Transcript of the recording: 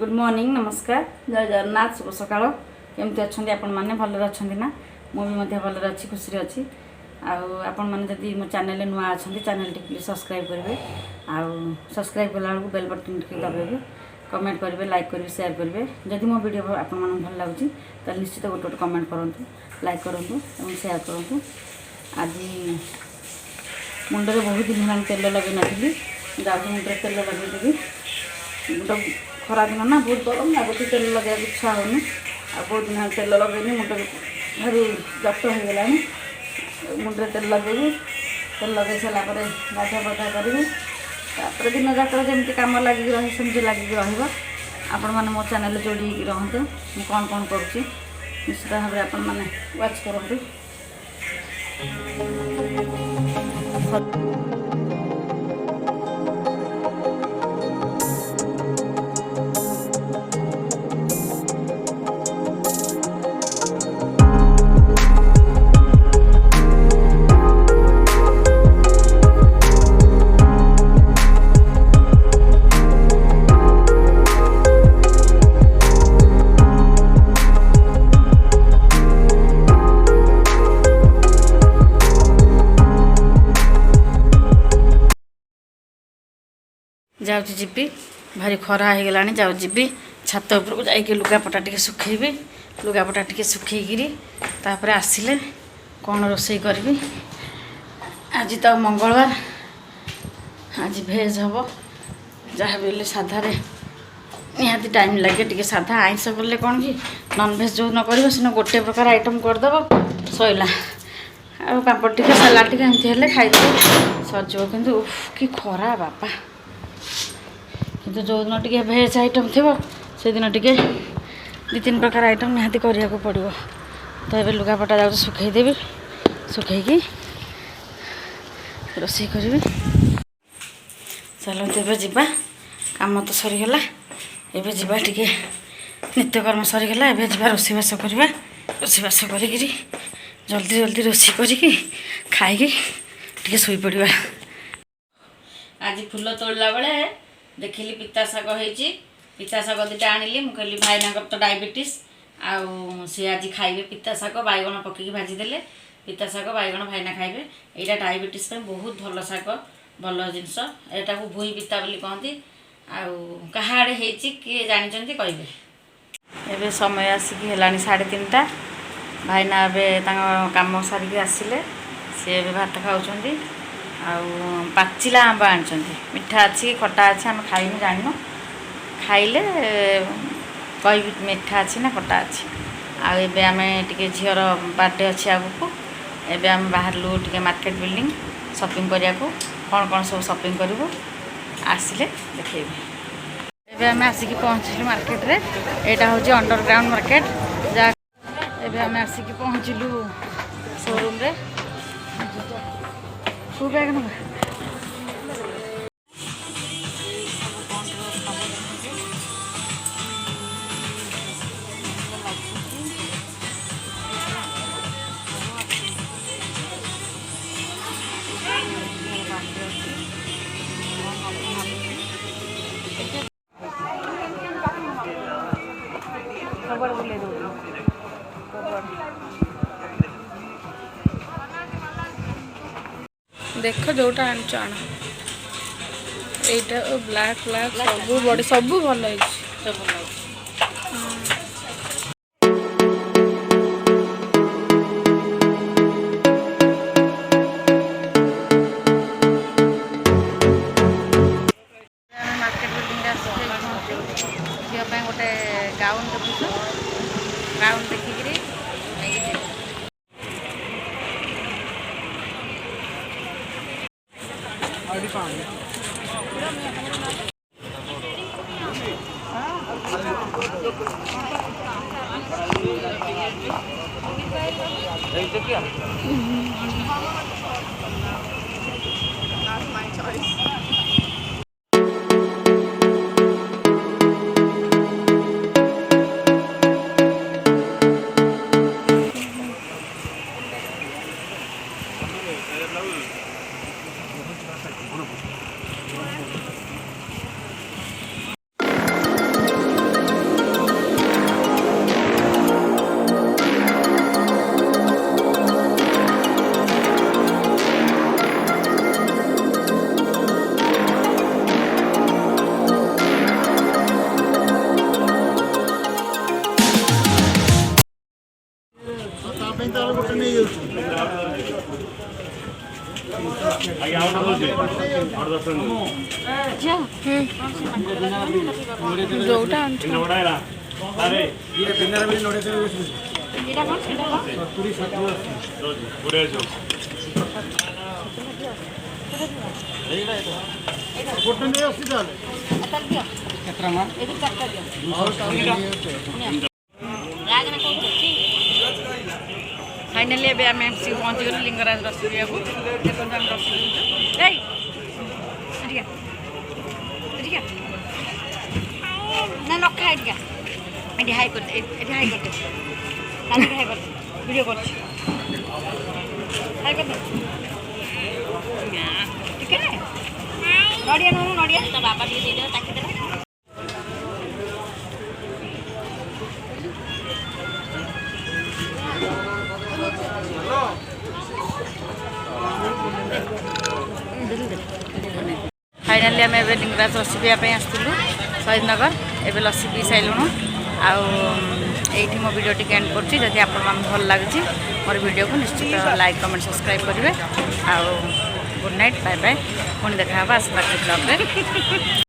Good morning नमस्कार जय जगन्नाथ शुभ सकाळ केमती अच्छा आपण मैंने भलर अच्छा ना मुझे भलर अच्छी खुशी अच्छी आपण मैंने जदि मो चैनल नुआ अच्छा चैनल टी प्लीज सब्सक्राइब करेंगे सब्सक्राइब कला बेल बटन टी दबाइबे कमेंट करेंगे लाइक करेंगे शेयर करेंगे जदि मो वीडियो आपण मन भल लगुच तो निश्चित गोटे गोटे कमेंट करूँ लाइक करूँ और शेयर करूँ। आज मुंडे बहुत दिन है तेल लगे नी जाऊँ मुंडे तेल लगे मुंड खरा दिन ना बहुत गरम लगुच तेल लगे इच्छा होनी बहुत दिन तेल लगे मुंड भारी जट हो गला मुंडे तेल लगे सारापर गाधा पाधा करी तापर दिन जाक जमी कम लगिक रही सेमती लगिक आपण मैंने मो चैनल जोड़ी रहते मुझे कौन कौन करुँची निश्चित भाव में आपण मैंने वाच करते। जाऊँ जीवी भारी खरा हो गला जाऊँ जीवी छात उपरको जाकि लुगापटा टे सुखेबी लुगापटा टे सुखेकरी तापर आसिले कौन रोषे करी आज तो मंगलवार आज भेज हम जहाँ भी साधारे निहाती टाइम लगे टी साधा आइंस कले कौन कि नॉनभेज जो न कर सीना गोटे प्रकार आइटम करदेव सैला आ पापड़ टे सालाड टे एमती खाईदे सरज कि कि खरा बापा किंतु जो दिन टे भेज आइटम थी से दिन टे दु तीन प्रकार आइटम निहाती करिया को पड़ो। तो ये लुगापटा जाऊँ सुखईदेवी सुखईकी रोषे करी चलते ए जा कम तो सरीगला एवं जावा टे नित्यकर्म सरीगला एवं जा रोषेबास करवा रोषेबास करी जल्दी जल्दी रोषे करी खाई शोई पड़ा। आज फूल तोड़ला बेले देखिली पिता शाग होती पिता शाग दुटा आनिली मुझे कहली भाईना तो डायबिटीज आउ सी आज खाइबे पिता शाग बैगण पकईकी भाजीदे पिता शाग बैगण भाईना खाइबे यहाँ डायबिटीज बहुत भल शाग भल जिनस यहाँ भूई पिता बोली कहती आउ कहा आड़े होती किए जानते कहे। एबे समय आसिक है 3:30 भाईना एवं कम सारिक आसिले सी भात खाऊँ पाचिला आंब आनी मिठा अच्छी खटा अच्छी आम खाई जान खाइले कह मिठा अच्छी ना खटा अच्छी आबे आम टे झीर बर्थडे अच्छी आगू एवं आम बाहर टे मार्केट बिल्डिंग शॉपिंग करने को कौन कौन सब शॉपिंग करूँ आसिले देखेबी। एवं आम आसिक पहुँचलु मार्केट रे यहाँ हूँ अंडरग्राउंड मार्केट जहाँ एवं आम आसिक पहुँचलु शोरूम रे खूब बैग ना देख जोटा आन यहाँ ब्लैक ब्लैक सब बड़ी सब भल मार्केट बिल्डिंग झील गोटे गाउन देखु गाउन देखिकी फाइनाली एबे आम पहुँची गलु लिंगराज रसी पिया को देखो हम रसी ना नखा एटिका एटी हाई कर हाई कर हाई कर वीडियो कर हाई कर ठीक है नड़िया नु नड़िया तो बाबा दे दे ताकि दे फाइनाली आम ए लिंगराज लसी पीवाई आसलु शहीदनगर एवं लसी पी सारूँ आईटी मो वीडियो टी एंड करती आप भल लगे मोर वीडियो को निश्चित लाइक कमेंट सब्सक्राइब करेंगे आउ गुड नाइट बाय बाय पुणी देखा आसपा ब्लॉग।